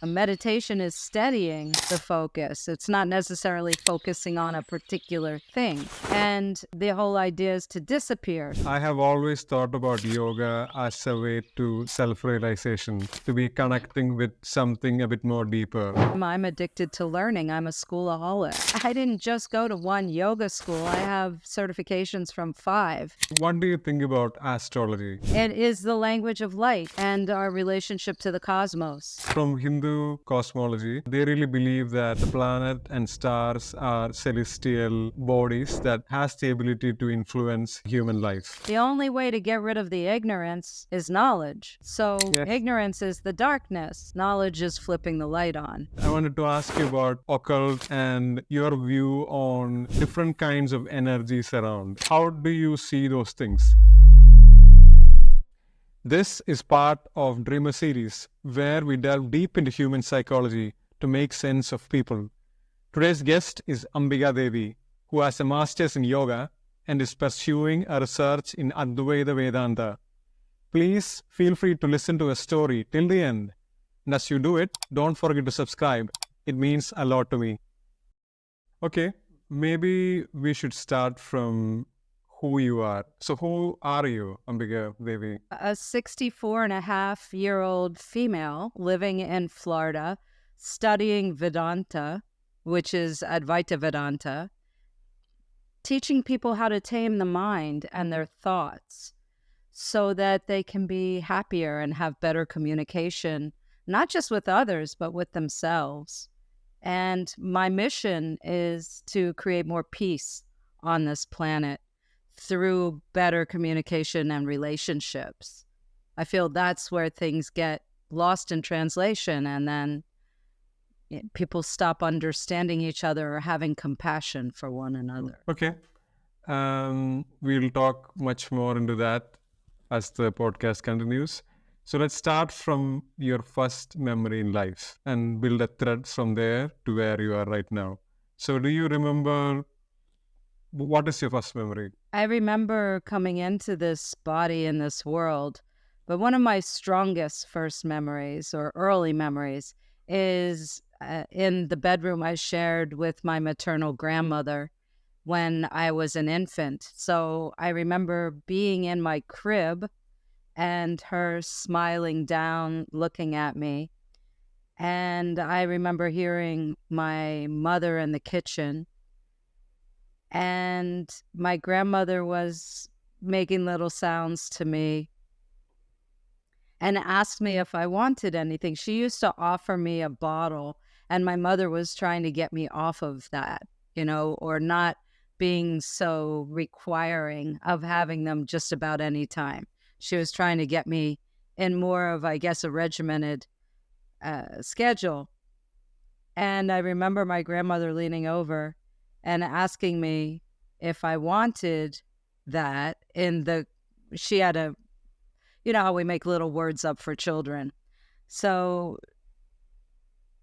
A meditation is steadying the focus. It's not necessarily focusing on a particular thing. And the whole idea is to disappear. I have always thought about yoga as a way to self-realization, to be connecting with something a bit more deeper. I'm addicted to learning. I'm a schoolaholic. I didn't just go to one yoga school. I have certifications from 5. What do you think about astrology? It is the language of light and our relationship to the cosmos. From Hindu cosmology, they really believe that the planet and stars are celestial bodies that has the ability to influence human life. The only way to get rid of the ignorance is knowledge. So Yes. Ignorance is the darkness. Knowledge is flipping the light on. I wanted to ask you about occult and your view on different kinds of energies around. How do you see those things? This is part of Dreamer series, where we delve deep into human psychology to make sense of people. Today's guest is Ambika Devi, who has a master's in yoga and is pursuing a research in Advaita Vedanta. Please feel free to listen to her story till the end. And as you do it, don't forget to subscribe. It means a lot to me. Okay, maybe we should start from who you are. So who are you, Ambika Devi? A 64-and-a-half-year-old female living in Florida, studying Vedanta, which is Advaita Vedanta, teaching people how to tame the mind and their thoughts so that they can be happier and have better communication, not just with others, but with themselves. And my mission is to create more peace on this planet through better communication and relationships. I feel that's where things get lost in translation, and then people stop understanding each other or having compassion for one another. Okay. We'll talk much more into that as the podcast continues. So let's start from your first memory in life and build a thread from there to where you are right now. So do you remember, what is your first memory? I remember coming into this body in this world, but one of my strongest first memories or early memories is in the bedroom I shared with my maternal grandmother when I was an infant. So I remember being in my crib and her smiling down, looking at me. And I remember hearing my mother in the kitchen, and my grandmother was making little sounds to me and asked me if I wanted anything. She used to offer me a bottle, and my mother was trying to get me off of that, or not being so requiring of having them just about any time. She was trying to get me in more of, I guess, a regimented schedule. And I remember my grandmother leaning over and asking me if I wanted that she had how we make little words up for children. So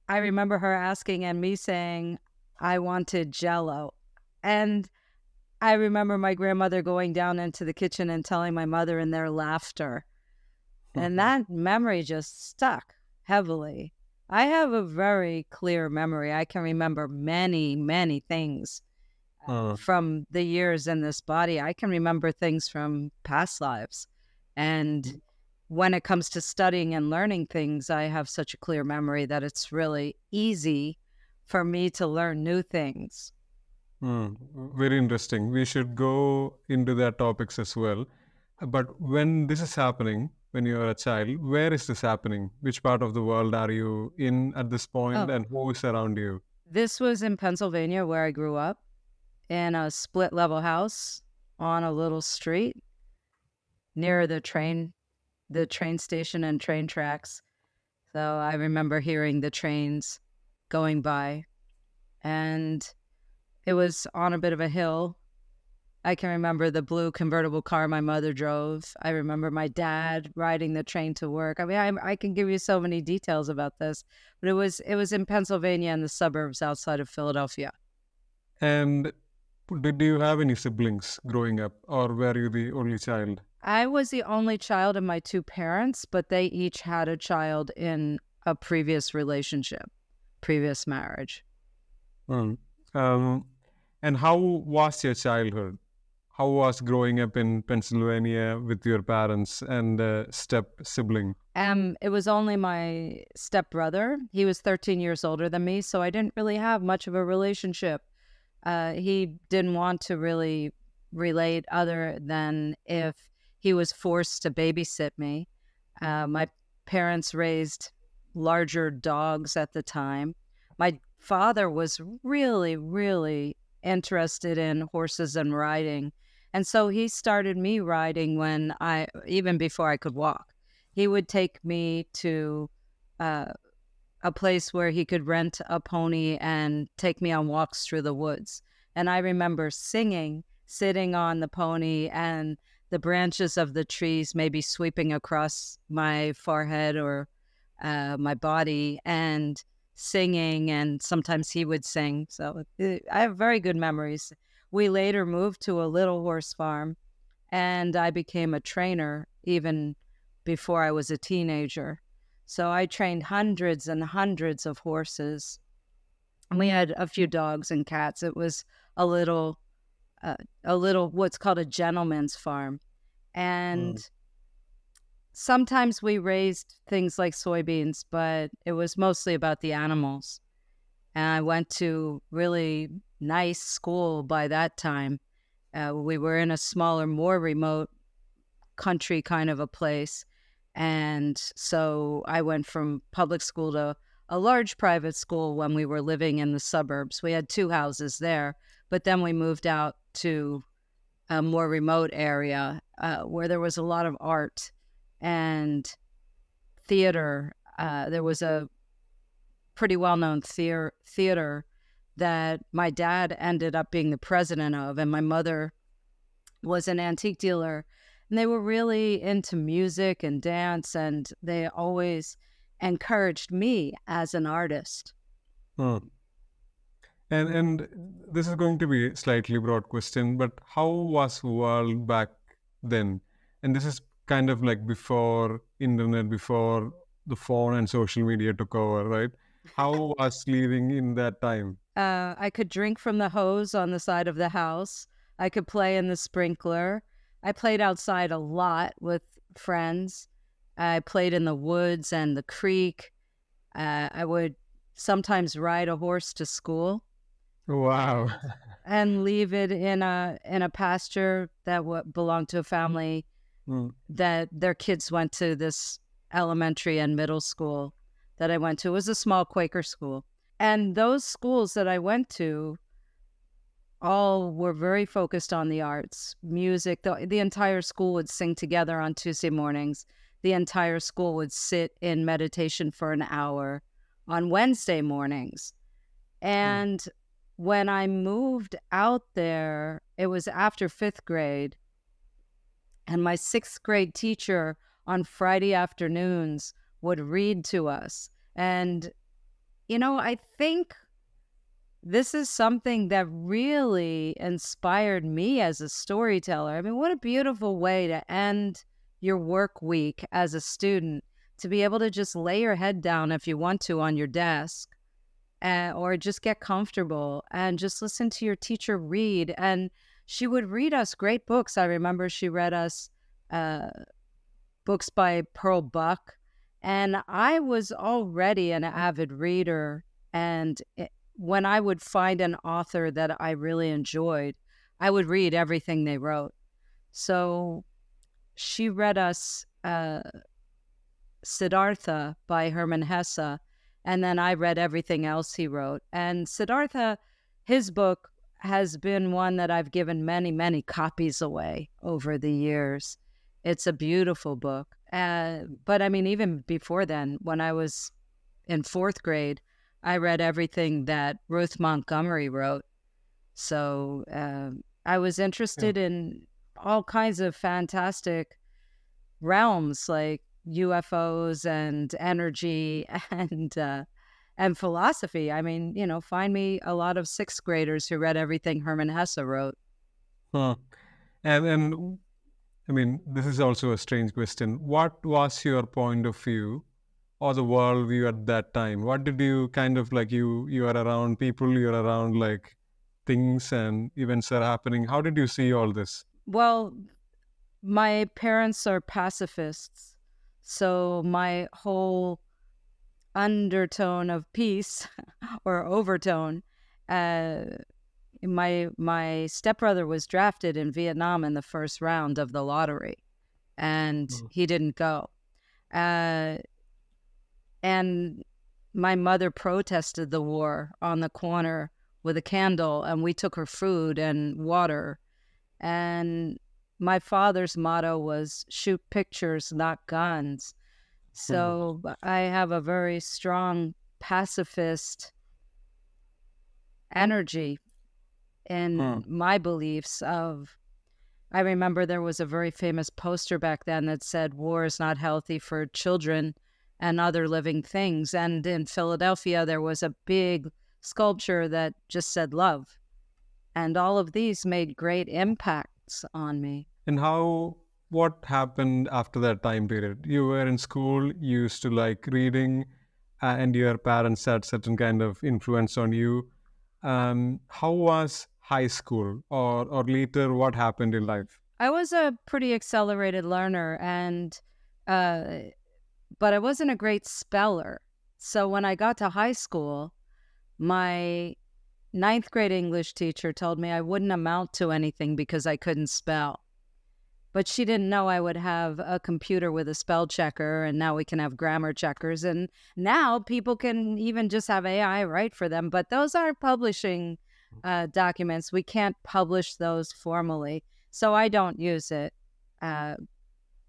I remember her asking and me saying I wanted Jell-O. And I remember my grandmother going down into the kitchen and telling my mother, and their laughter. And that memory just stuck heavily. I have a very clear memory. I can remember many, many things from the years in this body. I can remember things from past lives. And when it comes to studying and learning things, I have such a clear memory that it's really easy for me to learn new things. Very interesting. We should go into that topics as well. But when this is happening, when you are a child, where is this happening? Which part of the world are you in at this point, and who is around you? This was in Pennsylvania, where I grew up, in a split-level house on a little street near the train station and train tracks. So I remember hearing the trains going by, and it was on a bit of a hill. I can remember the blue convertible car my mother drove. I remember my dad riding the train to work. I mean, I can give you so many details about this, but it was in Pennsylvania, in the suburbs outside of Philadelphia. And did you have any siblings growing up, or were you the only child? I was the only child of my 2 parents, but they each had a child in a previous relationship, previous marriage. Mm. And how was your childhood? How was growing up in Pennsylvania with your parents and step sibling? It was only my stepbrother. He was 13 years older than me, so I didn't really have much of a relationship. He didn't want to really relate other than if he was forced to babysit me. My parents raised larger dogs at the time. My father was really, really interested in horses and riding. And so he started me riding even before I could walk. He would take me to uh, a place where he could rent a pony and take me on walks through the woods. And I remember singing, sitting on the pony, and the branches of the trees maybe sweeping across my forehead or my body, and singing. And sometimes he would sing. So I have very good memories. We later moved to a little horse farm, and I became a trainer even before I was a teenager. So I trained hundreds and hundreds of horses. And we had a few dogs and cats. It was a little, what's called a gentleman's farm. And sometimes we raised things like soybeans, but it was mostly about the animals. And I went to really nice school by that time. We were in a smaller, more remote country kind of a place. And so I went from public school to a large private school when we were living in the suburbs. We had 2 houses there, but then we moved out to a more remote area where there was a lot of art and theater. There was a pretty well-known theater that my dad ended up being the president of, and my mother was an antique dealer. And they were really into music and dance, and they always encouraged me as an artist. Hmm. And this is going to be a slightly broad question, but how was world back then? And this is kind of like before internet, before the phone and social media took over, right? How was living in that time? I could drink from the hose on the side of the house. I could play in the sprinkler. I played outside a lot with friends. I played in the woods and the creek. I would sometimes ride a horse to school. Wow. And leave it in a pasture that belonged to a family that their kids went to this elementary and middle school that I went to. It was a small Quaker school. And those schools that I went to all were very focused on the arts, music. The entire school would sing together on Tuesday mornings. The entire school would sit in meditation for an hour on Wednesday mornings. And when I moved out there, it was after 5th grade. And my 6th grade teacher on Friday afternoons would read to us. And, I think this is something that really inspired me as a storyteller. I mean, what a beautiful way to end your work week as a student, to be able to just lay your head down if you want to on your desk, or just get comfortable and just listen to your teacher read. And she would read us great books. I remember she read us books by Pearl Buck. And I was already an avid reader. And when I would find an author that I really enjoyed, I would read everything they wrote. So she read us Siddhartha by Hermann Hesse, and then I read everything else he wrote. And Siddhartha, his book has been one that I've given many, many copies away over the years. It's a beautiful book. But I mean, even before then, when I was in 4th grade, I read everything that Ruth Montgomery wrote. So I was interested in all kinds of fantastic realms like UFOs and energy and philosophy. I mean, find me a lot of 6th graders who read everything Hermann Hesse wrote. Huh. And I mean, this is also a strange question. What was your point of view or the worldview at that time? What did you kind of like, you are around people, you're around like things and events are happening. How did you see all this? Well, my parents are pacifists, so my whole undertone of peace or overtone, uh, my stepbrother was drafted in Vietnam in the first round of the lottery, and Mm. he didn't go. Uh, and my mother protested the war on the corner with a candle, and we took her food and water. And my father's motto was shoot pictures, not guns. Mm. So I have a very strong pacifist energy in Mm. my beliefs of I remember there was a very famous poster back then that said war is not healthy for children and other living things. And in Philadelphia, there was a big sculpture that just said love. And all of these made great impacts on me. And what happened after that time period? You were in school, you used to like reading, and your parents had certain kind of influence on you. How was high school, or later? What happened in life? I was a pretty accelerated learner, and uh, but I wasn't a great speller. So when I got to high school, my ninth grade English teacher told me I wouldn't amount to anything because I couldn't spell. But she didn't know I would have a computer with a spell checker, and now we can have grammar checkers. And now people can even just have AI write for them. But those are publishing documents. We can't publish those formally. So I don't use it. Uh,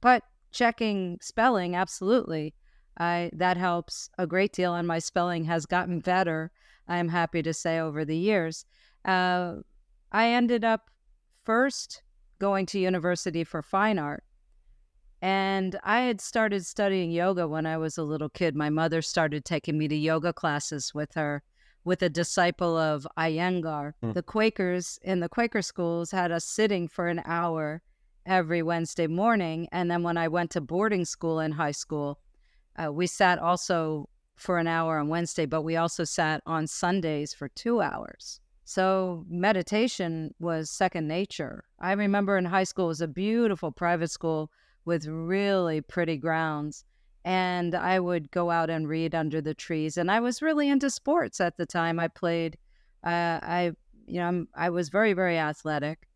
but checking spelling, absolutely. That helps a great deal, and my spelling has gotten better, I'm happy to say, over the years. Uh, I ended up first going to university for fine art, and I had started studying yoga when I was a little kid. My mother started taking me to yoga classes with her, with a disciple of Iyengar. Mm. The Quakers in the Quaker schools had us sitting for an hour every Wednesday morning. And then when I went to boarding school in high school, we sat also for an hour on Wednesday, but we also sat on Sundays for 2 hours. So meditation was second nature. I remember in high school, it was a beautiful private school with really pretty grounds. And I would go out and read under the trees. And I was really into sports at the time. I played, I was very, very athletic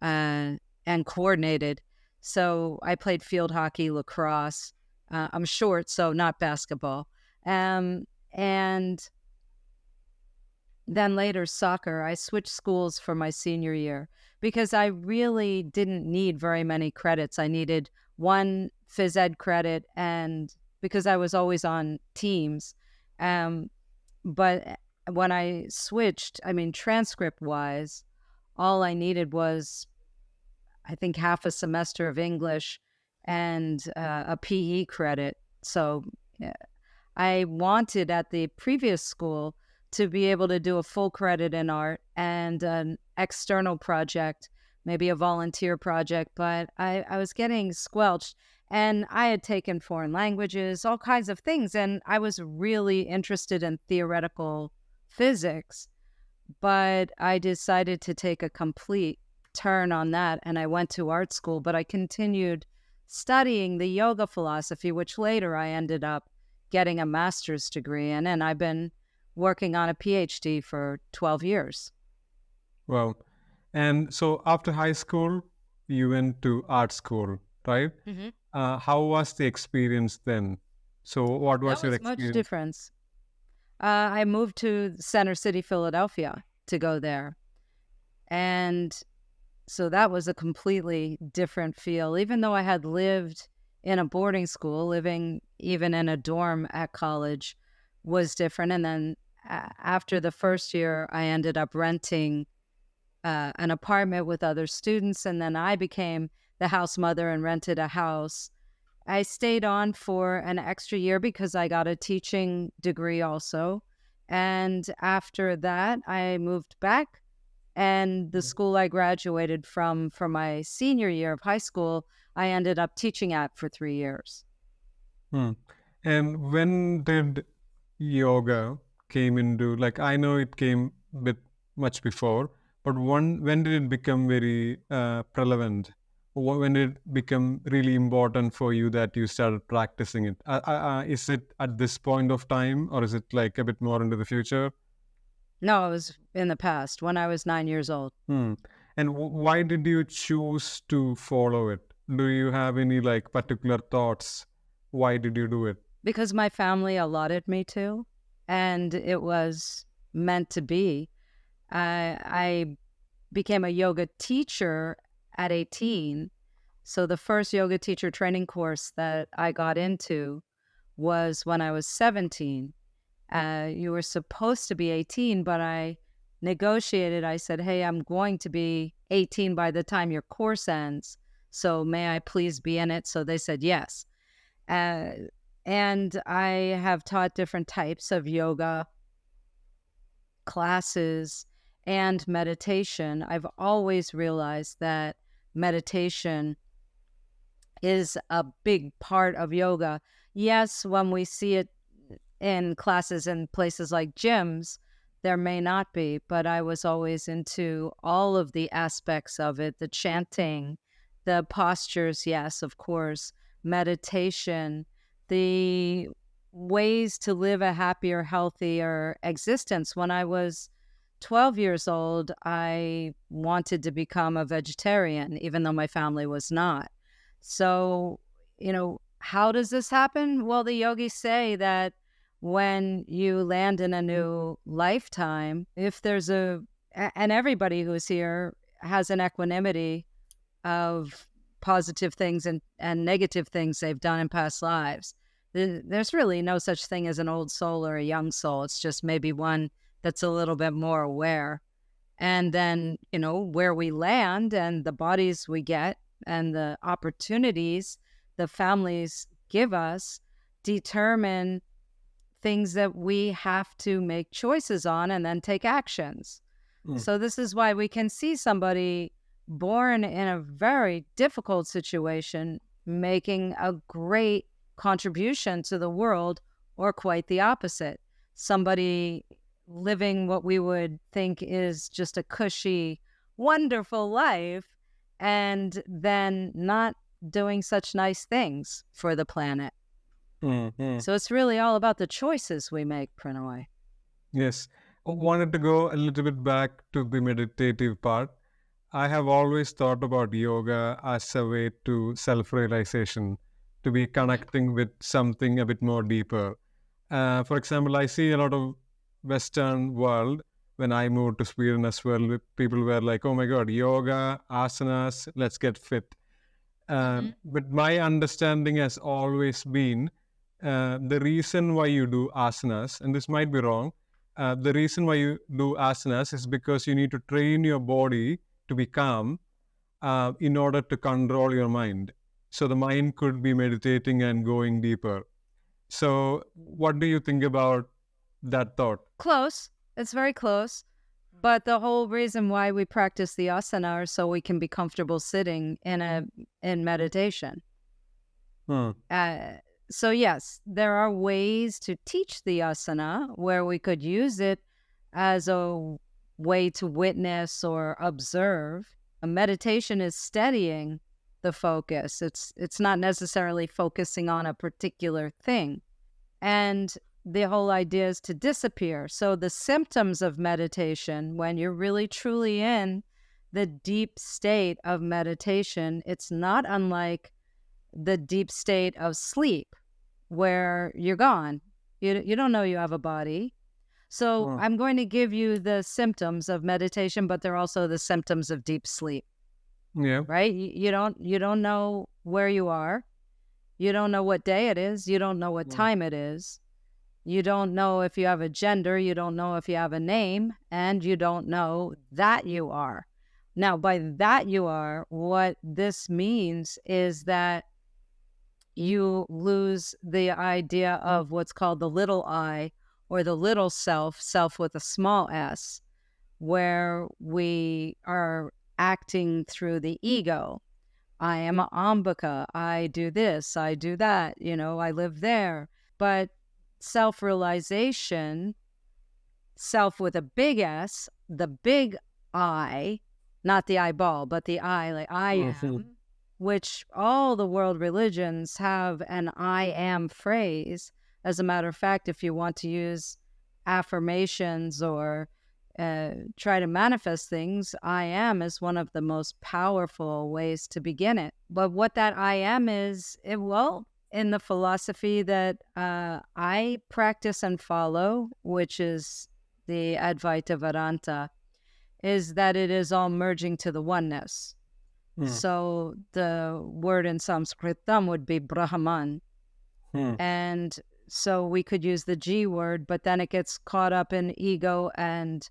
and coordinated. So I played field hockey, lacrosse. I'm short, so not basketball. And then later soccer. I switched schools for my senior year because I really didn't need very many credits. I needed one phys ed credit, and because I was always on teams. But when I switched, I mean, transcript wise, all I needed was, I think, half a semester of English and a PE credit. So yeah, I wanted at the previous school to be able to do a full credit in art and an external project, maybe a volunteer project, but I was getting squelched. And I had taken foreign languages, all kinds of things. And I was really interested in theoretical physics, but I decided to take a complete turn on that. And I went to art school, but I continued studying the yoga philosophy, which later I ended up getting a master's degree in. And I've been working on a PhD for 12 years. Well, and so after high school, you went to art school, right? Mm-hmm. How was the experience then? So, what That was your was much experience? different. I moved to Center City, Philadelphia to go there. And so that was a completely different feel. Even though I had lived in a boarding school, living even in a dorm at college was different. And then after the first year, I ended up renting an apartment with other students. And then I became the house mother and rented a house. I stayed on for an extra year because I got a teaching degree also. And after that, I moved back. And the school I graduated from for my senior year of high school, I ended up teaching at for 3 years. Hmm. And when did yoga came into, like, I know it came with much before, but when did it become very prevalent? When did it become really important for you that you started practicing it? Is it at this point of time, or is it like a bit more into the future? No, it was in the past when I was 9 years old. Hmm. And why did you choose to follow it? Do you have any like particular thoughts? Why did you do it? Because my family allotted me to, and it was meant to be. I became a yoga teacher at 18. So the first yoga teacher training course that I got into was when I was 17. You were supposed to be 18, but I negotiated. I said, hey, I'm going to be 18 by the time your course ends. So may I please be in it? So they said yes. Uh, and I have taught different types of yoga classes and meditation. I've always realized that meditation is a big part of yoga. Yes, when we see it in classes in places like gyms, there may not be, but I was always into all of the aspects of it, the chanting, the postures, yes, of course, meditation, the ways to live a happier, healthier existence. When I was 12 years old, I wanted to become a vegetarian, even though my family was not. So, how does this happen? Well, the yogis say that when you land in a new lifetime, if there's and everybody who's here has an equanimity of positive things and negative things they've done in past lives. There's really no such thing as an old soul or a young soul. It's just maybe one that's a little bit more aware. And then, where we land and the bodies we get and the opportunities the families give us determine things that we have to make choices on and then take actions. Mm. So this is why we can see somebody born in a very difficult situation making a great contribution to the world, or quite the opposite. Somebody living what we would think is just a cushy, wonderful life, and then not doing such nice things for the planet. Mm-hmm. So it's really all about the choices we make, Pranoy. Yes. I wanted to go a little bit back to the meditative part. I have always thought about yoga as a way to self realization, to be connecting with something a bit more deeper. For example, I see a lot of Western world. When I moved to Sweden as well, people were like, oh my God, yoga, asanas, let's get fit. But my understanding has always been the reason why you do asanas, and this might be wrong, the reason why you do asanas is because you need to train your body to be calm in order to control your mind. So the mind could be meditating and going deeper. So, what do you think about that thought? Close. It's very close. But the whole reason why we practice the asana is so we can be comfortable sitting in meditation. Hmm. So yes, there are ways to teach the asana where we could use it as a way to witness or observe. A meditation is steadying the focus. It's not necessarily focusing on a particular thing. And the whole idea is to disappear. So the symptoms of meditation, when you're really truly in the deep state of meditation, it's not unlike the deep state of sleep where you're gone. You don't know you have a body. So I'm going to give you the symptoms of meditation, but they're also the symptoms of deep sleep. Yeah. Right? You don't know where you are. You don't know what day it is. You don't know what time it is. You don't know if you have a gender. You don't know if you have a name. And you don't know that you are. Now, by that you are, what this means is that you lose the idea of what's called the little I, or the little self with a small s, where we are acting through the ego. I am Ambika. I do this. I do that. I live there. But self-realization, self with a big S, the big I, not the eyeball, but the I, like I am, which all the world religions have an I am phrase. As a matter of fact, if you want to use affirmations or try to manifest things, I am is one of the most powerful ways to begin it. But what that I am is, well, in the philosophy that I practice and follow, which is the Advaita Vedanta, is that it is all merging to the oneness. So the word in Sanskritam would be Brahman. And so we could use the G word, but then it gets caught up in ego and,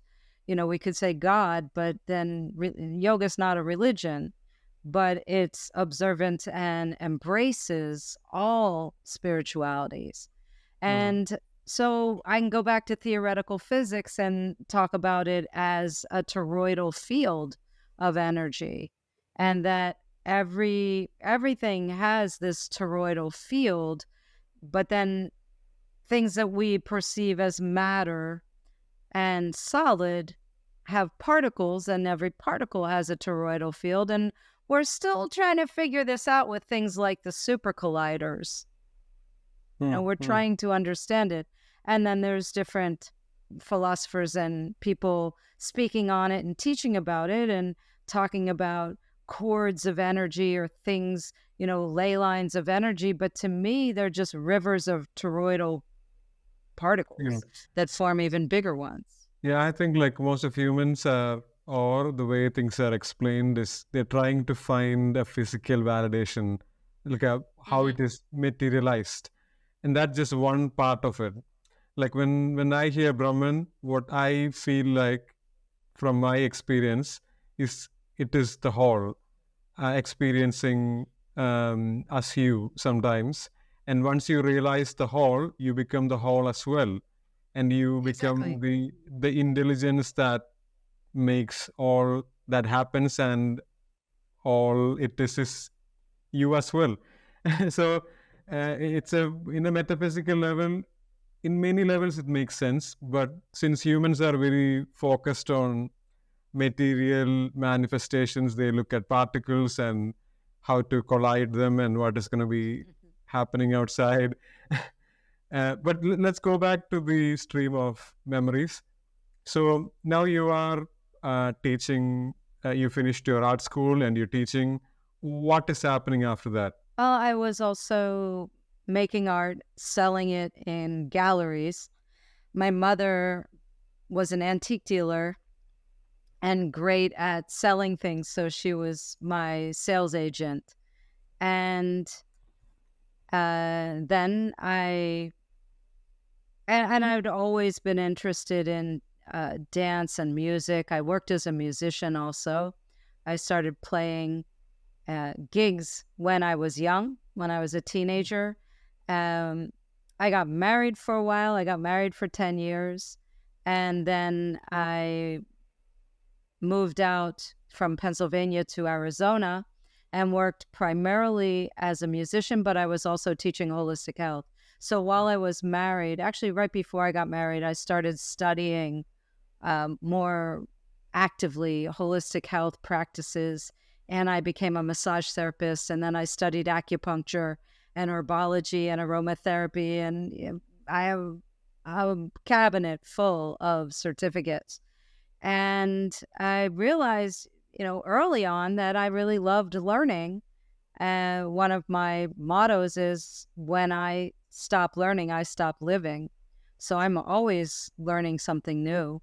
we could say God, but then yoga is not a religion, but it's observant and embraces all spiritualities. And so I can go back to theoretical physics and talk about it as a toroidal field of energy, and that everything has this toroidal field, but then things that we perceive as matter and solid have particles, and every particle has a toroidal field. And we're still trying to figure this out with things like the super colliders. We're trying to understand it. And then there's different philosophers and people speaking on it and teaching about it and talking about chords of energy or things, ley lines of energy. But to me, they're just rivers of toroidal particles that form even bigger ones. Yeah, I think like most of humans or the way things are explained is they're trying to find a physical validation, like how it is materialized. And that's just one part of it. Like when I hear Brahman, what I feel like from my experience is it is the whole experiencing as you sometimes. And once you realize the whole, you become the whole as well. And you become the intelligence that makes all that happens, and all it is you as well. So it's in a metaphysical level, in many levels it makes sense, but since humans are very focused on material manifestations, they look at particles and how to collide them and what is going to be happening outside. But let's go back to the stream of memories. So now you are teaching, you finished your art school and you're teaching. What is happening after that? Well, I was also making art, selling it in galleries. My mother was an antique dealer and great at selling things, so she was my sales agent. And then I'd always been interested in dance and music. I worked as a musician also. I started playing gigs when I was young, when I was a teenager. I got married for a while. I got married for 10 years. And then I moved out from Pennsylvania to Arizona and worked primarily as a musician, but I was also teaching holistic health. So while I was married, actually right before I got married, I started studying more actively holistic health practices, and I became a massage therapist, and then I studied acupuncture and herbology and aromatherapy, and I have a cabinet full of certificates. And I realized, early on that I really loved learning. One of my mottos is, when I stop learning, I stop living. So I'm always learning something new.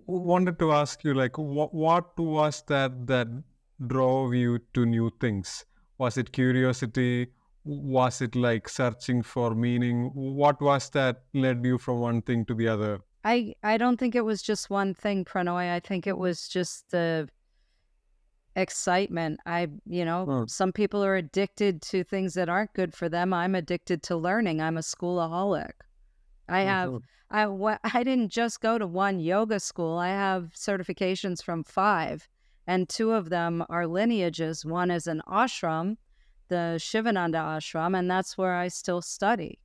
Wanted to ask you, like, what was that drove you to new things? Was it curiosity? Was it like searching for meaning? What was that led you from one thing to the other? I don't think it was just one thing, Pranoy. I think it was just the excitement. Some people are addicted to things that aren't good for them. I'm addicted to learning. I'm a schoolaholic. I didn't just go to one yoga school. I have certifications from 5, and 2 of them are lineages. One is an ashram, the Shivananda ashram, and that's where I still study.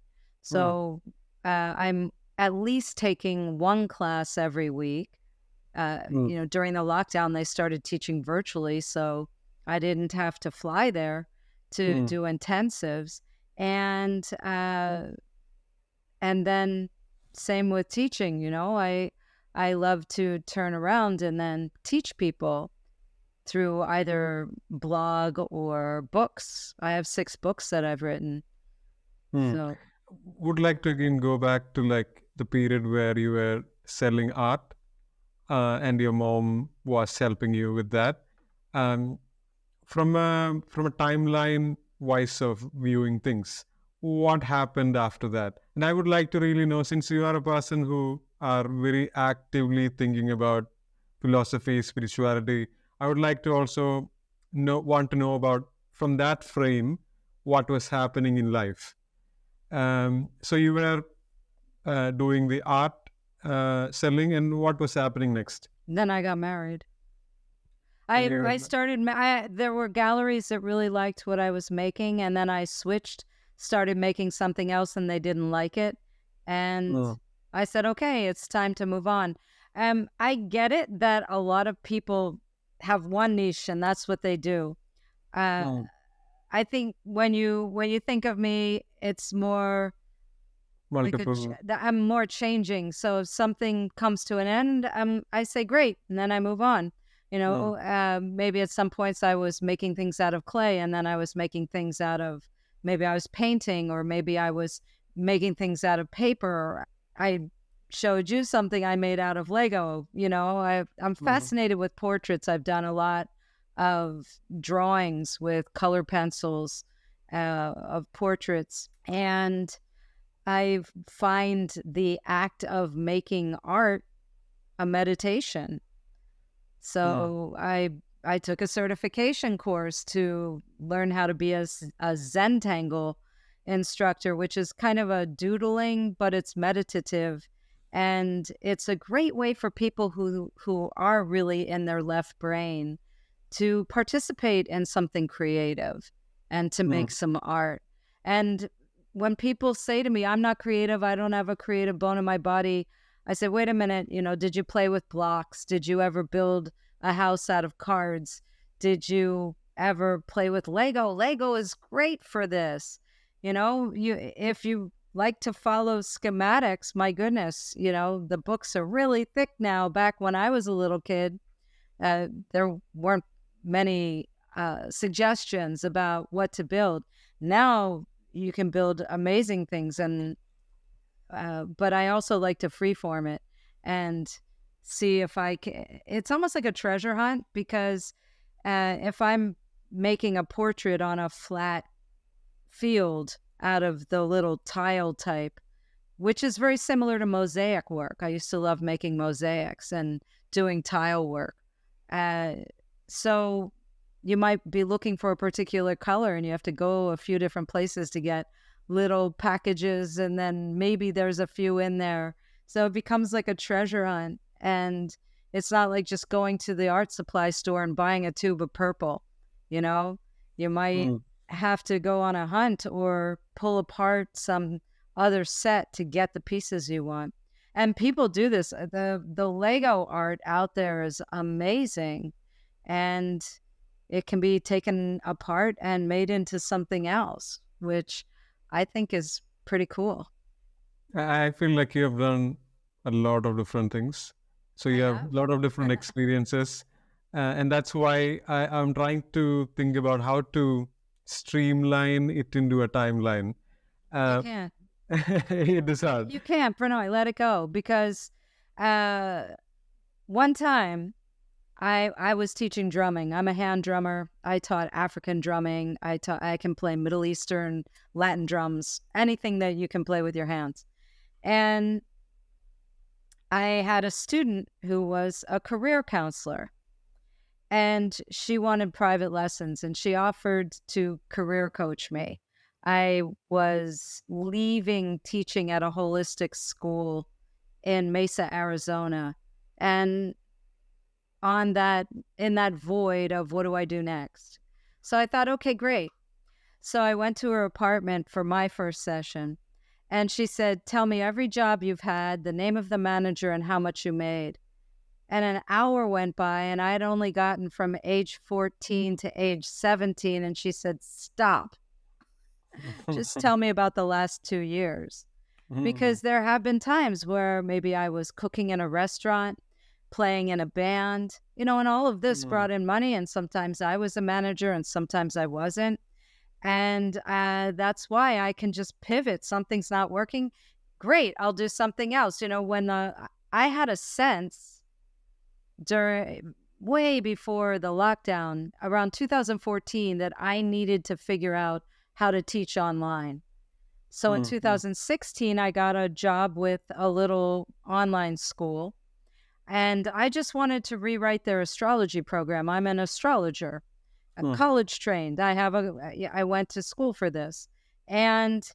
So I'm at least taking one class every week. During the lockdown, they started teaching virtually, so I didn't have to fly there to do intensives. And then same with teaching, I love to turn around and then teach people through either blog or books. I have 6 books that I've written. So Would like to again go back to like the period where you were selling art, and your mom was helping you with that. From a timeline wise of viewing things, what happened after that? And I would like to really know, since you are a person who are very actively thinking about philosophy, spirituality, I would like to also want to know about, from that frame, what was happening in life. So you were doing the art selling, and what was happening next? then I got married. I started, there were galleries that really liked what I was making, and then I switched, started making something else, and they didn't like it. And I said, okay, it's time to move on. I get it that a lot of people have one niche, and that's what they do. I think when you think of me, it's more Multiple. I'm more changing. So if something comes to an end, I say great, and then I move on. Maybe at some points I was making things out of clay, and then I was making things out of, maybe I was painting, or maybe I was making things out of paper. I showed you something I made out of Lego. I'm fascinated with portraits. I've done a lot of drawings with color pencils of portraits, and I find the act of making art a meditation. So I took a certification course to learn how to be a Zentangle instructor, which is kind of a doodling, but it's meditative. And it's a great way for people who are really in their left brain to participate in something creative and to make some art. And when people say to me, I'm not creative, I don't have a creative bone in my body, I say, wait a minute, did you play with blocks? Did you ever build a house out of cards? Did you ever play with Lego? Lego is great for this. If you like to follow schematics, my goodness, the books are really thick now. Back when I was a little kid, there weren't many suggestions about what to build. Now you can build amazing things, and but I also like to freeform it and see if I can. It's almost like a treasure hunt, because if I'm making a portrait on a flat field out of the little tile type, which is very similar to mosaic work. I used to love making mosaics and doing tile work. So you might be looking for a particular color, and you have to go a few different places to get little packages, and then maybe there's a few in there. So it becomes like a treasure hunt. And it's not like just going to the art supply store and buying a tube of purple. You might have to go on a hunt or pull apart some other set to get the pieces you want. And people do this. The Lego art out there is amazing, and it can be taken apart and made into something else, which I think is pretty cool. I feel like you have done a lot of different things. So you have a lot of different experiences. And that's why I'm trying to think about how to streamline it into a timeline. You can't. It is hard. You can't, Pranoy, let it go. Because one time I was teaching drumming. I'm a hand drummer. I taught African drumming. I can play Middle Eastern, Latin drums, anything that you can play with your hands. And I had a student who was a career counselor, and she wanted private lessons, and she offered to career coach me. I was leaving teaching at a holistic school in Mesa, Arizona, and in that void of what do I do next? So I thought, okay, great. So I went to her apartment for my first session, And she said, tell me every job you've had, the name of the manager, and how much you made. And an hour went by, and I had only gotten from age 14 to age 17. And she said, stop. Just tell me about the last 2 years. Because there have been times where maybe I was cooking in a restaurant, playing in a band, and all of this brought in money. And sometimes I was a manager and sometimes I wasn't. And that's why I can just pivot. Something's not working. Great. I'll do something else. When I had a sense way before the lockdown, around 2014, that I needed to figure out how to teach online. So in 2016, I got a job with a little online school, and I just wanted to rewrite their astrology program. I'm an astrologer, college trained. I went to school for this, and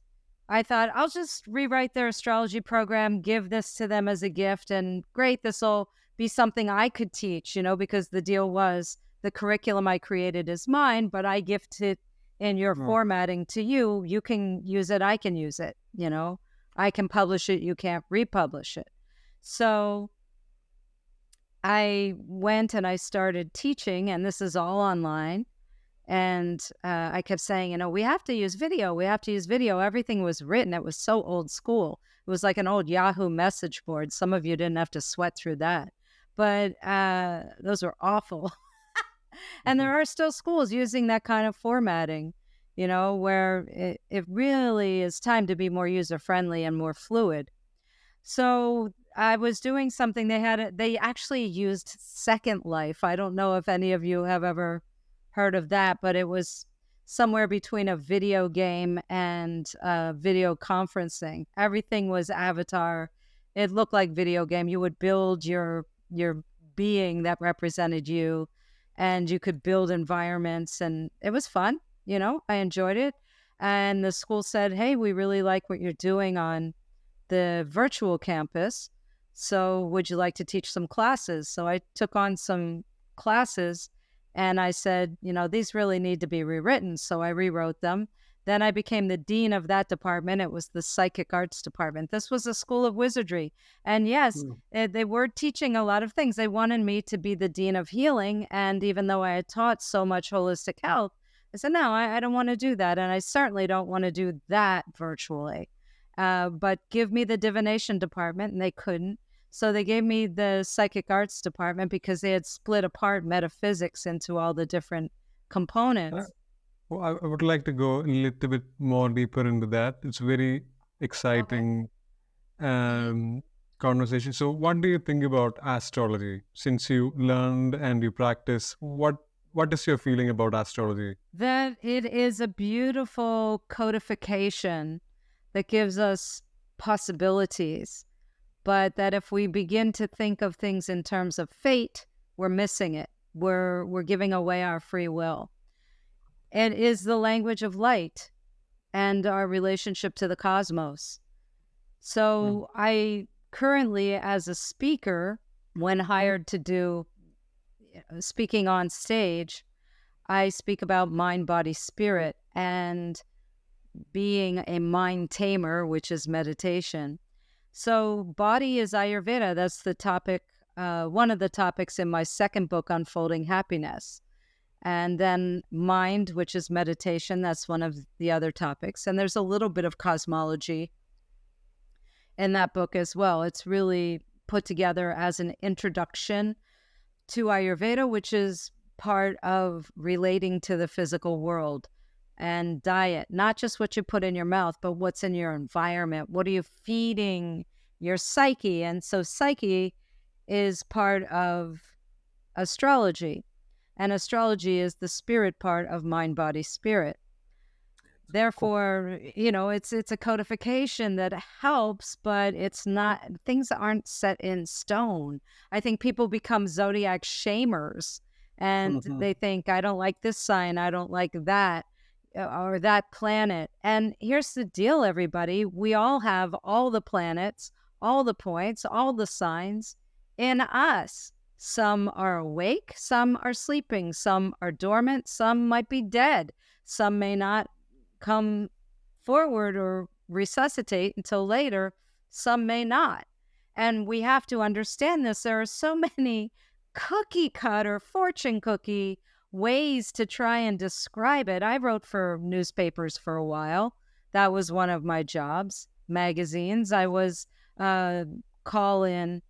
I thought I'll just rewrite their astrology program, give this to them as a gift, and great, this will be something I could teach, because the deal was the curriculum I created is mine, but I gift it in your formatting to you. You can use it, I can use it, I can publish it, you can't republish it. So I went and I started teaching, and this is all online. And I kept saying, we have to use video. We have to use video. Everything was written. It was so old school. It was like an old Yahoo message board. Some of you didn't have to sweat through that. But those were awful. And there are still schools using that kind of formatting, where it really is time to be more user-friendly and more fluid. So I was doing something. They actually used Second Life. I don't know if any of you have ever heard of that, but it was somewhere between a video game and video conferencing. Everything was avatar. It looked like video game. You would build your being that represented you, and you could build environments, and it was fun. I enjoyed it. And the school said, hey, we really like what you're doing on the virtual campus. So would you like to teach some classes? So I took on some classes, and I said, these really need to be rewritten. So I rewrote them. Then I became the dean of that department. It was the psychic arts department. This was a school of wizardry. And yes, they were teaching a lot of things. They wanted me to be the dean of healing. And even though I had taught so much holistic health, I said, no, I don't want to do that. And I certainly don't want to do that virtually. But give me the divination department, and they couldn't. So they gave me the psychic arts department because they had split apart metaphysics into all the different components. Well, I would like to go a little bit more deeper into that. It's very exciting conversation. So what do you think about astrology? Since you learned and you practice, what is your feeling about astrology? That it is a beautiful codification that gives us possibilities, but that if we begin to think of things in terms of fate, we're missing it. We're giving away our free will. It is the language of light and our relationship to the cosmos. So I currently, as a speaker, when hired to do speaking on stage, I speak about mind, body, spirit, and being a mind tamer, which is meditation. So body is Ayurveda. That's the topic, one of the topics in my second book, Unfolding Happiness. And then mind, which is meditation, that's one of the other topics. And there's a little bit of cosmology in that book as well. It's really put together as an introduction to Ayurveda, which is part of relating to the physical world. And diet, not just what you put in your mouth, but what's in your environment. What are you feeding your psyche? And so psyche is part of astrology. And astrology is the spirit part of mind, body, spirit. Therefore, it's a codification that helps, but it's not, things aren't set in stone. I think people become zodiac shamers, and they think, I don't like this sign, I don't like that, or that planet. And here's the deal, everybody. We all have all the planets, all the points, all the signs in us. Some are awake, some are sleeping, some are dormant, some might be dead, some may not come forward or resuscitate until later. Some may not. And we have to understand this. There are so many cookie cutter, fortune cookie ways to try and describe it. I wrote for newspapers for a while. That was one of my jobs. Magazines. I was a call-in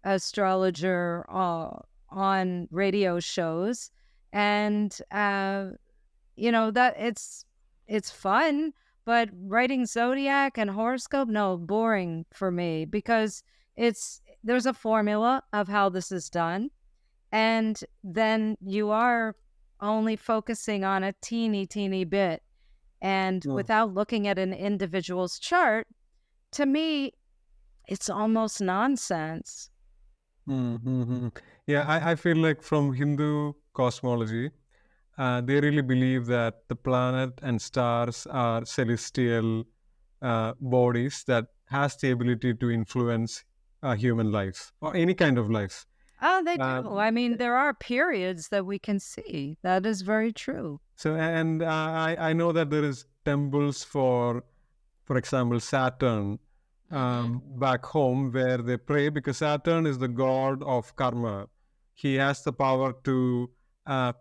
astrologer on radio shows. And, that it's fun, but writing zodiac and horoscope, no, boring for me, because there's a formula of how this is done. And then you are only focusing on a teeny bit. And without looking at an individual's chart, to me, it's almost nonsense. Mm-hmm. Yeah, I feel like from Hindu cosmology, they really believe that the planet and stars are celestial bodies that has the ability to influence human life or any kind of life. Oh, they do. I mean, there are periods that we can see. That is very true. So, and I know that there is temples for example, Saturn back home where they pray, because Saturn is the god of karma. He has the power to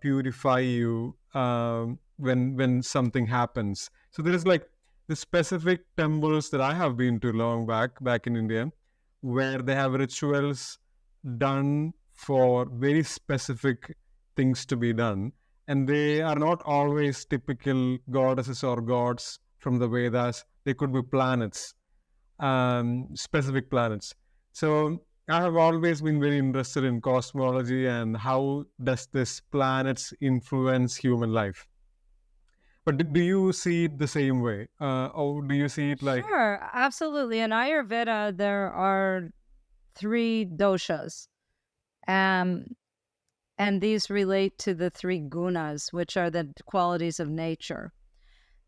purify you when something happens. So there is like the specific temples that I have been to long back in India, where they have rituals done for very specific things to be done. And they are not always typical goddesses or gods from the Vedas. They could be planets, specific planets. So I have always been very interested in cosmology and how does this planets influence human life. But do you see it the same way? Or do you see it like... Sure, absolutely. In Ayurveda, there are 3 doshas. And these relate to the 3 gunas, which are the qualities of nature.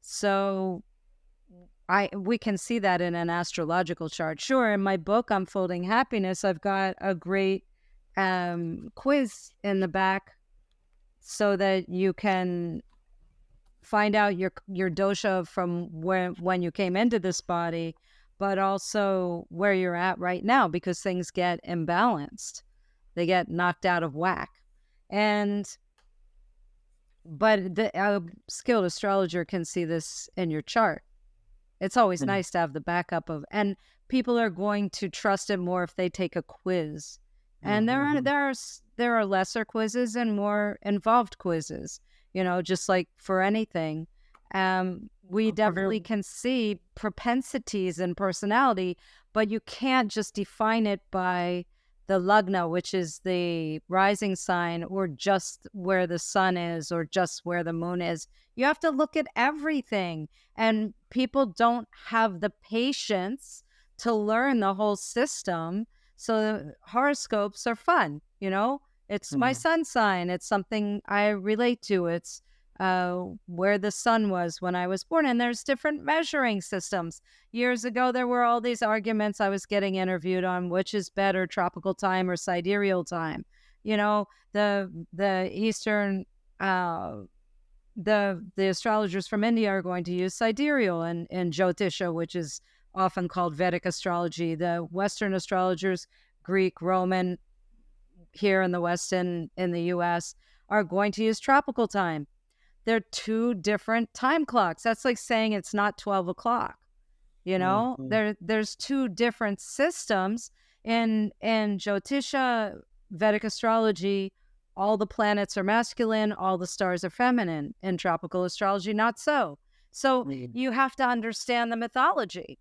So we can see that in an astrological chart. Sure, in my book, Unfolding Happiness, I've got a great quiz in the back so that you can find out your dosha from when you came into this body, but also where you're at right now, because things get imbalanced. They get knocked out of whack. But the skilled astrologer can see this in your chart. It's always nice to have the backup of, and people are going to trust it more if they take a quiz. And there are lesser quizzes and more involved quizzes, just like for anything. We definitely can see propensities and personality, but you can't just define it by the lagna, which is the rising sign, or just where the sun is, or just where the moon is. You have to look at everything. And people don't have the patience to learn the whole system. So horoscopes are fun, It's my sun sign. It's something I relate to. It's where the sun was when I was born. And there's different measuring systems. Years ago, there were all these arguments. I was getting interviewed on which is better, tropical time or sidereal time. The Eastern, the astrologers from India are going to use sidereal and Jyotisha, which is often called Vedic astrology. The Western astrologers, Greek, Roman, here in the West and in the US, are going to use tropical time. They're 2 different time clocks. That's like saying it's not 12 o'clock. There's 2 different systems. In Jyotisha, Vedic astrology, all the planets are masculine, all the stars are feminine. In tropical astrology, not so. So you have to understand the mythology.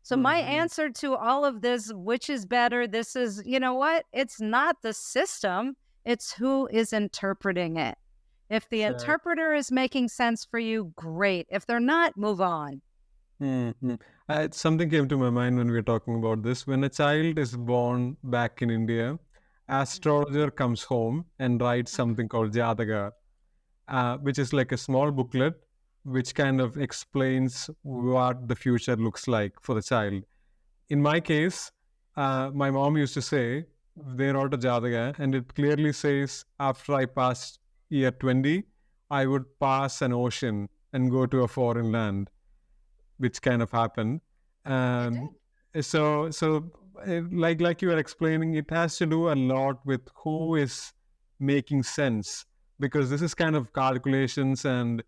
So my answer to all of this, which is better, this is, it's not the system, it's who is interpreting it. If the interpreter is making sense for you, great. If they're not, move on. Something came to my mind when we were talking about this. When a child is born back in India, astrologer comes home and writes something called Jataka, which is like a small booklet which kind of explains what the future looks like for the child. In my case, my mom used to say, they wrote a Jataka, and it clearly says, after I passed year 20, I would pass an ocean and go to a foreign land, which kind of happened. Um, like you were explaining, it has to do a lot with who is making sense, because this is kind of calculations, and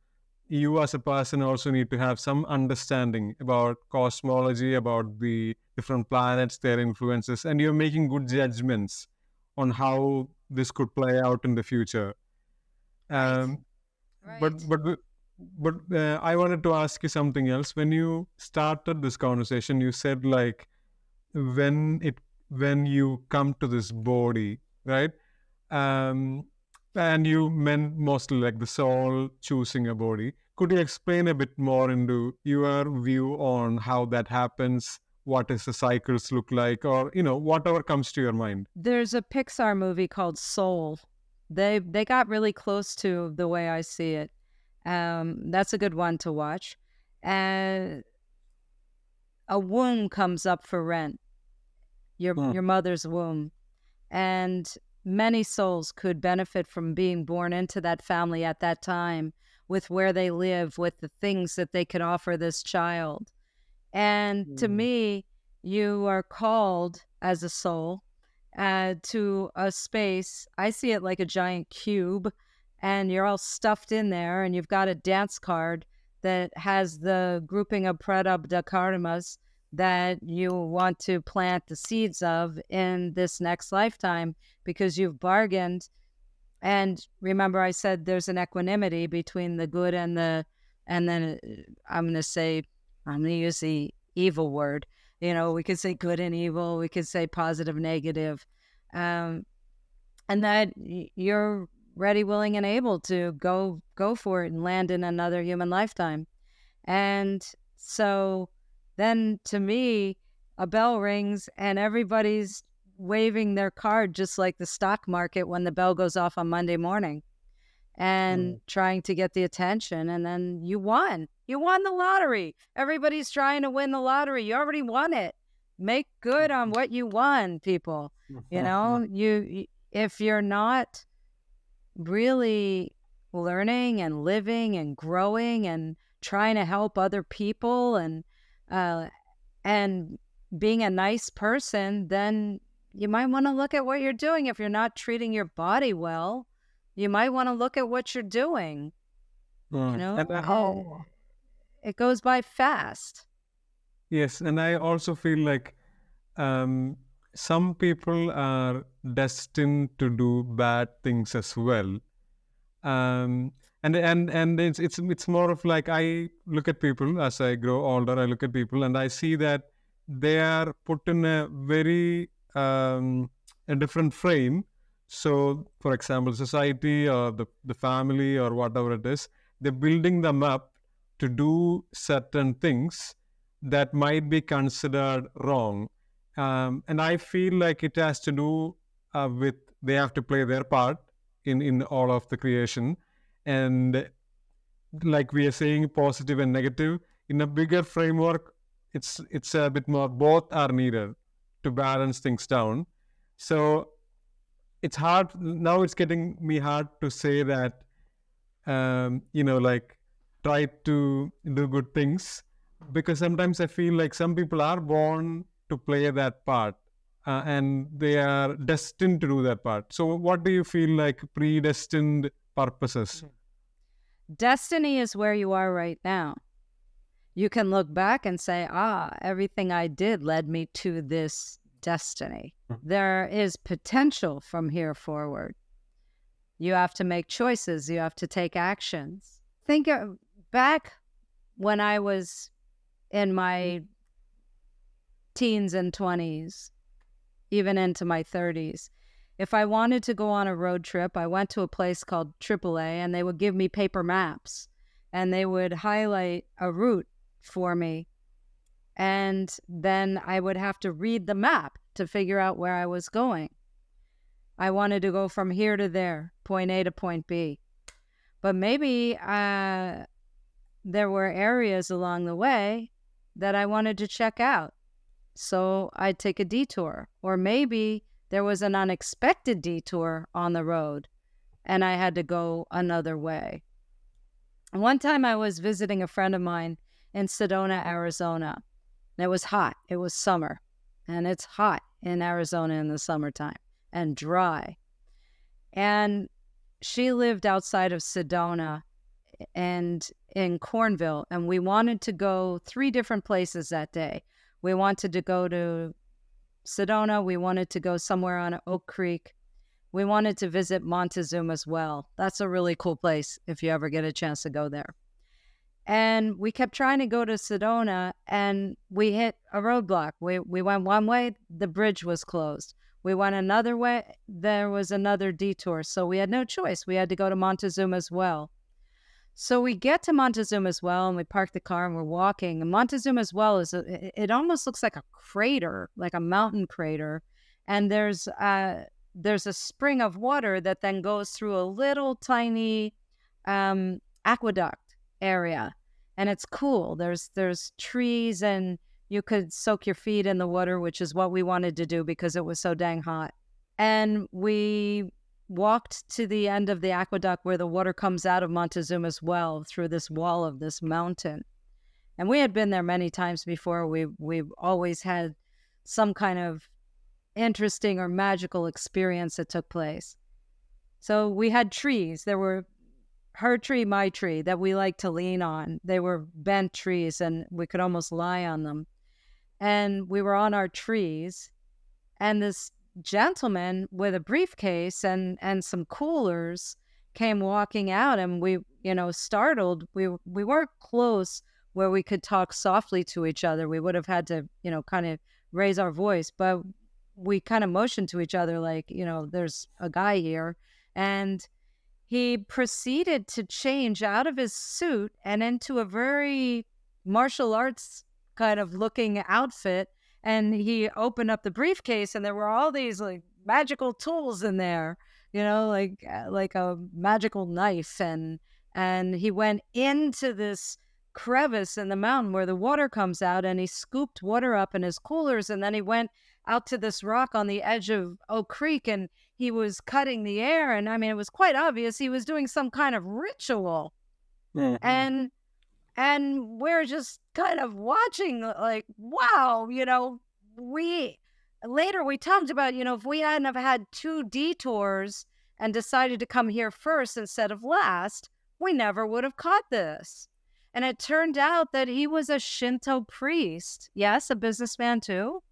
you as a person also need to have some understanding about cosmology, about the different planets, their influences, and you're making good judgments on how this could play out in the future. Um, but Right. but but I wanted to ask you something else. When you started this conversation, you said like when it when you come to this body, right? Um, and you meant mostly like the soul choosing a body. Could you explain a bit more into your view on how that happens? What does the cycles look like, or whatever comes to your mind? There's a Pixar movie called Soul. They got really close to the way I see it. That's a good one to watch. And a womb comes up for rent, Mm, your mother's womb. And many souls could benefit from being born into that family at that time, with where they live, with the things that they could offer this child. And to mm, me, you are called as a soul to a space. I see it like a giant cube, and you're all stuffed in there, and you've got a dance card that has the grouping of prarabdha karmas that you want to plant the seeds of in this next lifetime, because you've bargained. And remember, I said there's an equanimity between the good and and then I'm going to say, I'm going to use the evil word. We could say good and evil, we could say positive, negative. Um, and that you're ready, willing, and able to go for it and land in another human lifetime. And so then to me, a bell rings and everybody's waving their card, just like the stock market when the bell goes off on Monday morning, and mm, trying to get the attention. And then you won. You won the lottery. Everybody's trying to win the lottery. You already won it. Make good on what you won, people. If you're not really learning and living and growing and trying to help other people uh, and being a nice person, then you might want to look at what you're doing. If you're not treating your body well, you might want to look at what you're doing. You mm. know, And how? it goes by fast. Yes, and I also feel like um, some people are destined to do bad things as well. Um, and it's more of like, I look at people as I grow older. I look at people and I see that they are put in a very a different frame. So, for example, society or the family or whatever it is, they're building them up to do certain things that might be considered wrong. And I feel like it has to do with they have to play their part in all of the creation, and like we are saying, positive and negative in a bigger framework. It's a bit more, both are needed to balance things down. So it's hard now, it's getting me hard to say that like try to do good things, because sometimes I feel like some people are born to play that part, and they are destined to do that part. So what do you feel like predestined purposes? Destiny is where you are right now. You can look back and say, everything I did led me to this destiny. There is potential from here forward. You have to make choices. You have to take actions. Think back when I was in my teens and 20s, even into my 30s. If I wanted to go on a road trip, I went to a place called AAA, and they would give me paper maps, and they would highlight a route for me. And then I would have to read the map to figure out where I was going. I wanted to go from here to there, point A to point B. But maybe there were areas along the way that I wanted to check out. So I'd take a detour. Or maybe there was an unexpected detour on the road and I had to go another way. One time I was visiting a friend of mine in Sedona, Arizona, And it was hot. It was summer. And it's hot in Arizona in the summertime and dry. And she lived outside of Sedona and in Cornville. And we wanted to go 3 different places that day. We wanted to go to Sedona. We wanted to go somewhere on Oak Creek. We wanted to visit Montezuma's Well. That's a really cool place if you ever get a chance to go there. And we kept trying to go to Sedona, and we hit a roadblock. We went one way, the bridge was closed. We went another way, there was another detour. So we had no choice. We had to go to Montezuma's Well. So we get to Montezuma's Well, and we park the car, and we're walking. And Montezuma's Well it almost looks like a crater, like a mountain crater. And there's a spring of water that then goes through a little tiny aqueduct area, and it's cool. There's trees, and you could soak your feet in the water, which is what we wanted to do because it was so dang hot. And we walked to the end of the aqueduct where the water comes out of Montezuma's Well through this wall of this mountain. And we had been there many times before. We've always had some kind of interesting or magical experience that took place. So we had trees. There were her tree, my tree, that we like to lean on. They were bent trees, and we could almost lie on them. And we were on our trees, and this gentleman with a briefcase and some coolers came walking out, and we, startled. We weren't close where we could talk softly to each other. We would have had to, kind of raise our voice, but we kind of motioned to each other like, there's a guy here. And he proceeded to change out of his suit and into a very martial arts kind of looking outfit. And he opened up the briefcase, and there were all these like magical tools in there, like a magical knife. And he went into this crevice in the mountain where the water comes out, and he scooped water up in his coolers. And then he went out to this rock on the edge of Oak Creek, and he was cutting the air. And I mean, it was quite obvious he was doing some kind of ritual. Mm-hmm. And we're just kind of watching like, wow, we talked about, if we hadn't have had 2 detours and decided to come here first instead of last, we never would have caught this. And it turned out that he was a Shinto priest. Yes, a businessman too.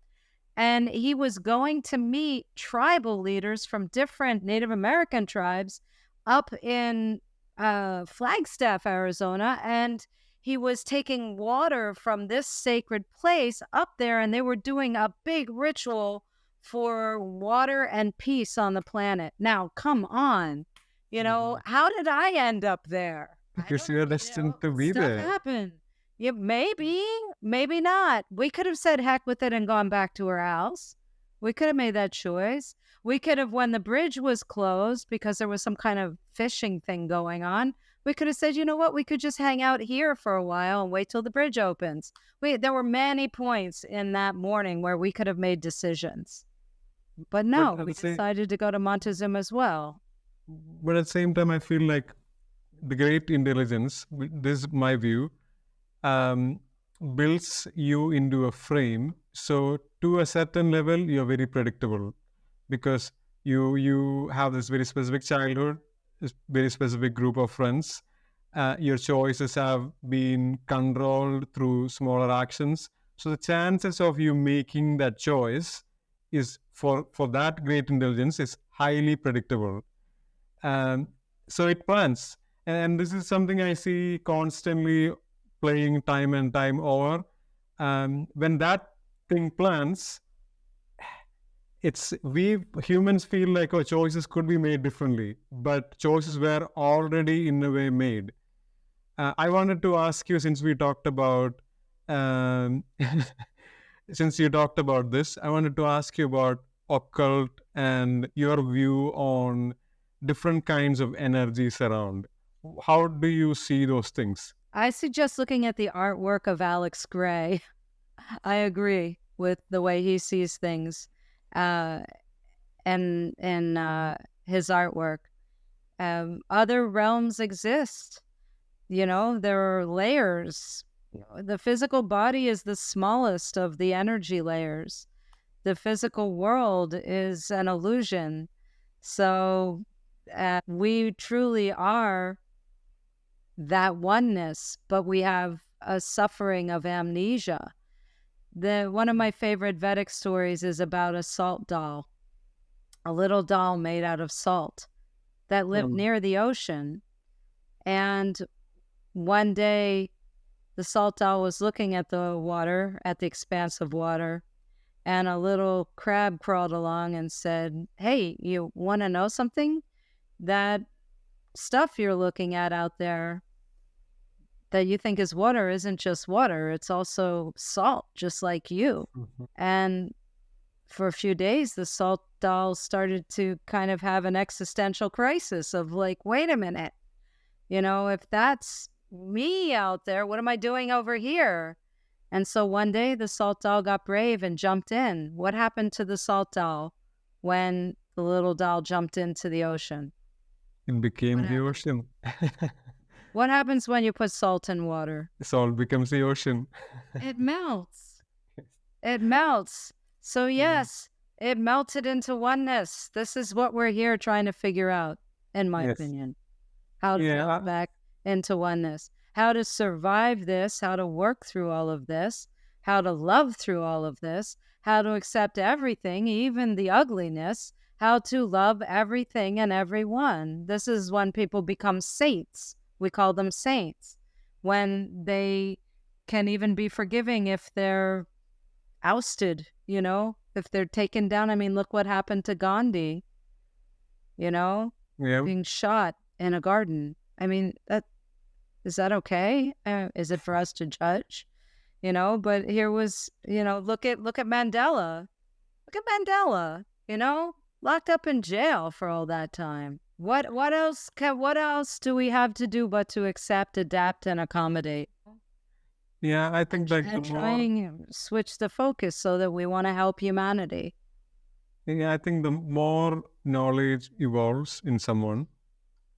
And he was going to meet tribal leaders from different Native American tribes up in Flagstaff, Arizona. And he was taking water from this sacred place up there, and they were doing a big ritual for water and peace on the planet. Now, come on. How did I end up there? Because you're destined to be there. Stuff happened. Yeah, maybe not. We could have said heck with it and gone back to her house. We could have made that choice. We could have, when the bridge was closed because there was some kind of fishing thing going on, we could have said, you know what, we could just hang out here for a while and wait till the bridge opens. There were many points in that morning where we could have made decisions. But no, we decided to go to Montezuma's Well. But at the same time, I feel like the great intelligence, this is my view, builds you into a frame. So to a certain level, you're very predictable because you have this very specific childhood, this very specific group of friends. Your choices have been controlled through smaller actions. So the chances of you making that choice is for that great intelligence is highly predictable. So it plans. And this is something I see constantly playing time and time over. When that thing plans, we humans feel like our choices could be made differently, but choices were already in a way made. I wanted to ask you, since we talked about since you talked about this, I wanted to ask you about occult and your view on different kinds of energies around. How do you see those things? I suggest looking at the artwork of Alex Gray. I agree with the way he sees things and his artwork. Other realms exist. There are layers The physical body is the smallest of the energy layers. The physical world is an illusion. So we truly are that oneness, but we have a suffering of amnesia. One of my favorite Vedic stories is about a salt doll, a little doll made out of salt that lived near the ocean. And one day, the salt doll was looking at the water, at the expanse of water, and a little crab crawled along and said, "Hey, you want to know something? That stuff you're looking at out there that you think is water isn't just water, it's also salt, just like you." And for a few days, the salt doll started to kind of have an existential crisis of like, wait a minute, if that's me out there, what am I doing over here? And so one day the salt doll got brave and jumped in. What happened to the salt doll when the little doll jumped into the ocean? It became the ocean. What happens when you put salt in water? Salt becomes the ocean. It melts. It melts. So yes, it melted into oneness. This is what we're here trying to figure out, in my opinion. How to get back into oneness. How to survive this, how to work through all of this, how to love through all of this, how to accept everything, even the ugliness, how to love everything and everyone. This is when people become saints. We call them saints. When they can even be forgiving if they're ousted, if they're taken down. I mean, look what happened to Gandhi, being shot in a garden. I mean, is that okay? Is it for us to judge? But here was, look at Mandela. Look at Mandela, locked up in jail for all that time. What else do we have to do but to accept, adapt, and accommodate? Yeah, I think like and trying to switch the focus so that we want to help humanity. Yeah, I think the more knowledge evolves in someone,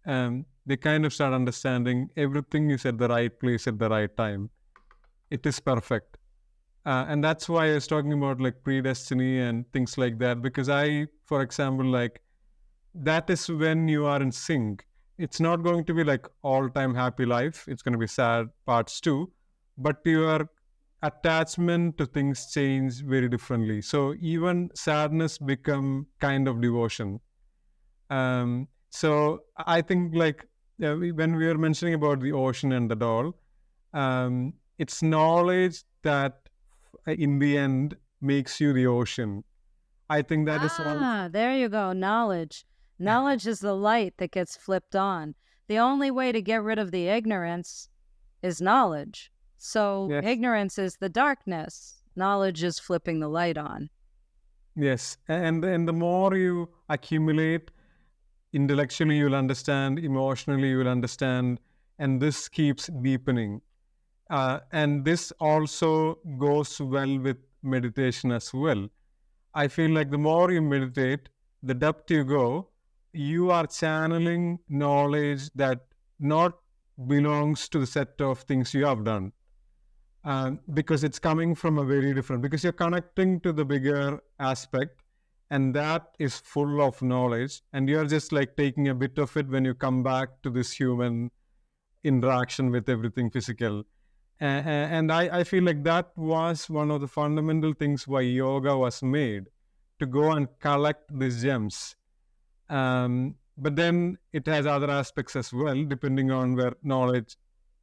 they kind of start understanding everything is at the right place at the right time. It is perfect. And that's why I was talking about like predestiny and things like that, because for example, like that is when you are in sync. It's not going to be like all-time happy life. It's going to be sad parts too, but your attachment to things change very differently. So even sadness become kind of devotion. So I think like when we were mentioning about the ocean and the doll, it's knowledge that in the end makes you the ocean. I think that is all. There you go. Knowledge. Knowledge is the light that gets flipped on. The only way to get rid of the ignorance is knowledge. So ignorance is the darkness. Knowledge is flipping the light on. Yes. And the more you accumulate, intellectually you'll understand, emotionally you'll understand, and this keeps deepening. And this also goes well with meditation as well. I feel like the more you meditate, the depth you go, you are channeling knowledge that not belongs to the set of things you have done. Because it's coming from a very different, because you're connecting to the bigger aspect, and that is full of knowledge, and you're just like taking a bit of it when you come back to this human interaction with everything physical. And I feel like that was one of the fundamental things why yoga was made, to go and collect these gems. But then it has other aspects as well, depending on where knowledge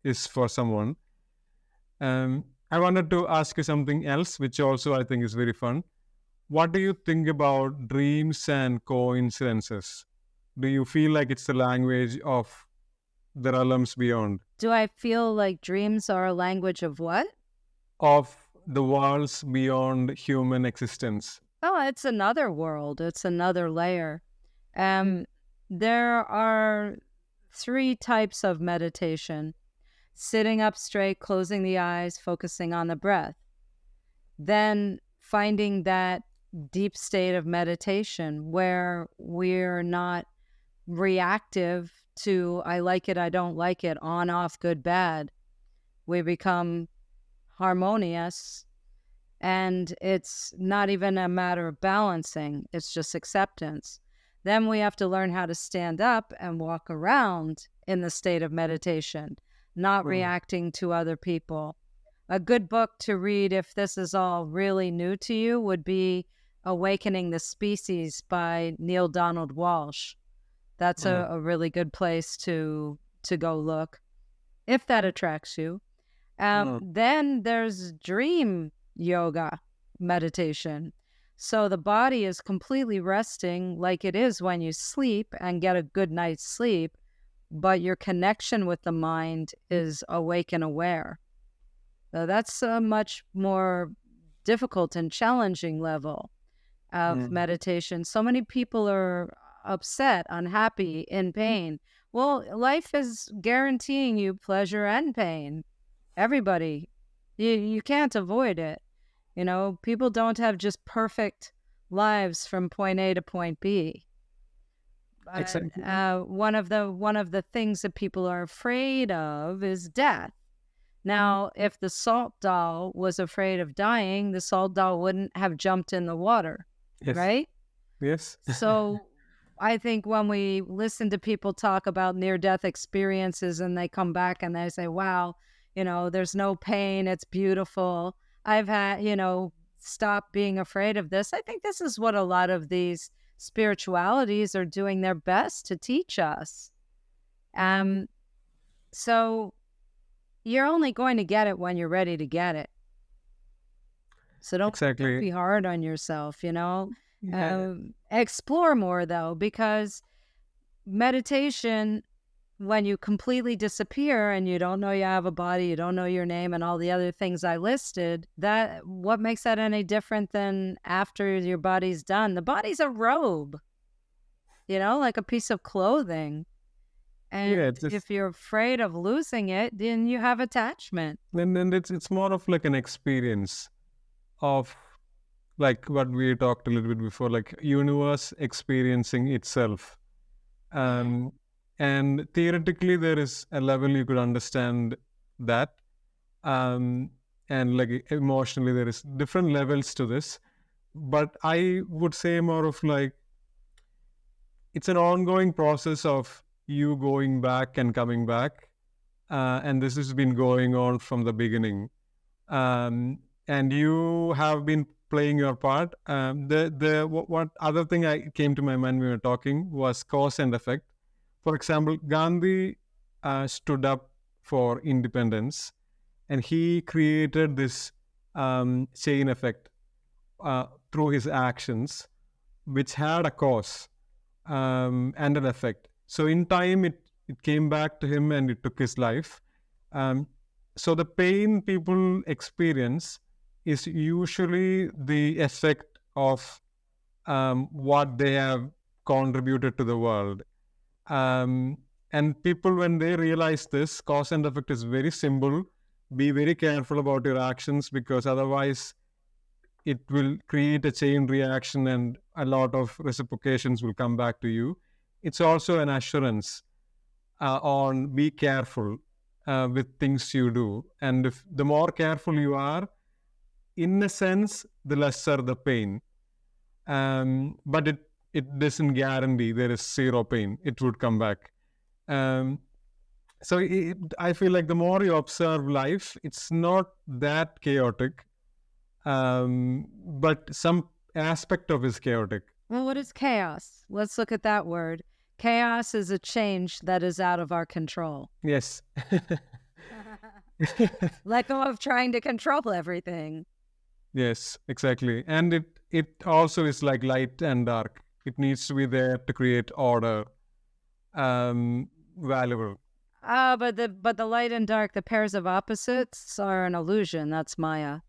is for someone. I wanted to ask you something else, which also I think is very fun. What do you think about dreams and coincidences? Do you feel like it's the language of the realms beyond? Do I feel like dreams are a language of what? Of the worlds beyond human existence. Oh, it's another world. It's another layer. There are 3 types of meditation. Sitting up straight, closing the eyes, focusing on the breath. Then finding that deep state of meditation where we're not reactive to I like it, I don't like it, on, off, good, bad. We become harmonious, and it's not even a matter of balancing, it's just acceptance. Then we have to learn how to stand up and walk around in the state of meditation, not reacting to other people. A good book to read, if this is all really new to you, would be Awakening the Species by Neil Donald Walsh. That's a really good place to go look, if that attracts you. Then there's dream yoga meditation. So the body is completely resting like it is when you sleep and get a good night's sleep, but your connection with the mind is awake and aware. So that's a much more difficult and challenging level of meditation. So many people are upset, unhappy, in pain. Well, life is guaranteeing you pleasure and pain. Everybody. You can't avoid it. You know, people don't have just perfect lives from point A to point B. Exactly. One of the things that people are afraid of is death. Now, if the salt doll was afraid of dying, the salt doll wouldn't have jumped in the water, Yes. right? Yes. So I think when we listen to people talk about near-death experiences and they come back and they say, wow, you know, there's no pain, it's beautiful. I've had, you know, stop being afraid of this. I think this is what a lot of these spiritualities are doing their best to teach us. So you're only going to get it when you're ready to get it. So don't be hard on yourself, you know. Explore more, though, because meditation, when you completely disappear and you don't know you have a body, you don't know your name and all the other things I listed, that what makes that any different than after your body's done? The body's a robe, you know, like a piece of clothing. And if you're afraid of losing it, then you have attachment. And it's more of like an experience of like what we talked a little bit before, like universe experiencing itself. And theoretically, there is a level you could understand that. And like emotionally, there is different levels to this. But I would say more of like, it's an ongoing process of you going back and coming back. And this has been going on from the beginning. And you have been playing your part. What other thing I came to my mind when we were talking was cause and effect. For example, Gandhi stood up for independence, and he created this chain effect through his actions, which had a cause and an effect. So in time, it came back to him and it took his life. So the pain people experience is usually the effect of what they have contributed to the world. And people, when they realize this, cause and effect is very simple. Be very careful about your actions, because otherwise it will create a chain reaction and a lot of reciprocations will come back to you. It's also an assurance on be careful with things you do. And if the more careful you are, in a sense, the lesser the pain. But it doesn't guarantee there is zero pain. It would come back. So I feel like the more you observe life, it's not that chaotic, but some aspect of it is chaotic. Well, what is chaos? Let's look at that word. Chaos is a change that is out of our control. Yes. Let go of trying to control everything. Yes, exactly. And it also is like light and dark. It needs to be there to create order. Valuable. But the light and dark, the pairs of opposites, are an illusion. That's Maya.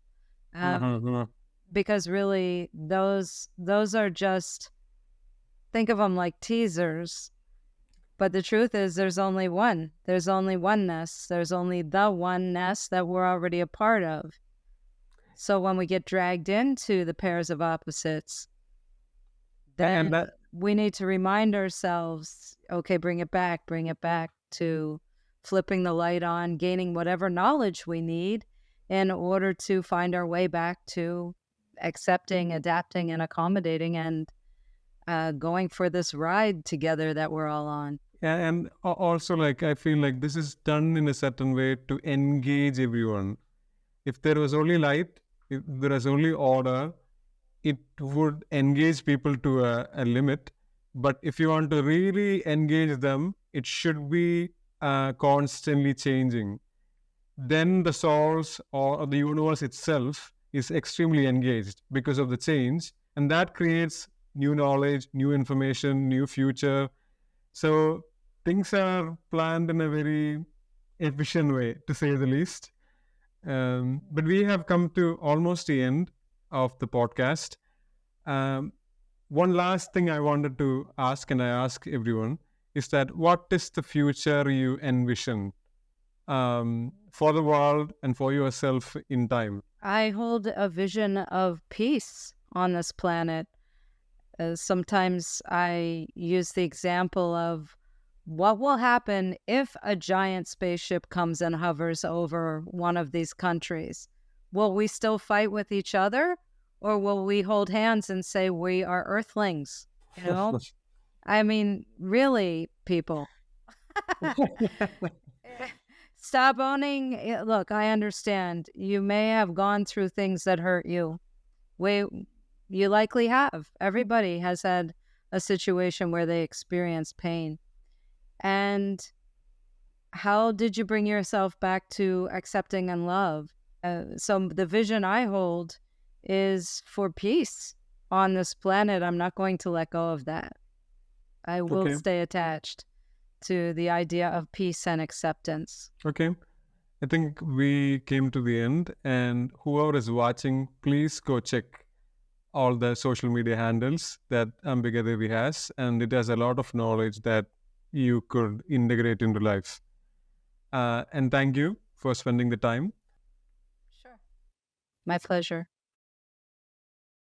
Because really, those are just, think of them like teasers. But the truth is, there's only one. There's only oneness. There's only the oneness that we're already a part of. So when we get dragged into the pairs of opposites, then we need to remind ourselves, okay, bring it back to flipping the light on, gaining whatever knowledge we need, in order to find our way back to accepting, adapting, and accommodating, and going for this ride together that we're all on. Yeah, and also, like, I feel like this is done in a certain way to engage everyone. If there was only light, if there was only order, it would engage people to a limit. But if you want to really engage them, it should be constantly changing. Then the source or the universe itself is extremely engaged because of the change, and that creates new knowledge, new information, new future. So things are planned in a very efficient way, to say the least. But we have come to almost the end of the podcast. One last thing I wanted to ask, and I ask everyone, is that what is the future you envision for the world and for yourself in time? I hold a vision of peace on this planet. Sometimes I use the example of what will happen if a giant spaceship comes and hovers over one of these countries. Will we still fight with each other, or will we hold hands and say we are Earthlings? You know, I mean, really, people. Stop owning. Look, I understand. You may have gone through things that hurt you. You likely have. Everybody has had a situation where they experience pain. And how did you bring yourself back to accepting and love? So the vision I hold is for peace on this planet. I'm not going to let go of that. I will stay attached to the idea of peace and acceptance. Okay. I think we came to the end, and whoever is watching, please go check all the social media handles that Ambika Devi has, and it has a lot of knowledge that you could integrate into life. And thank you for spending the time. Sure. My pleasure.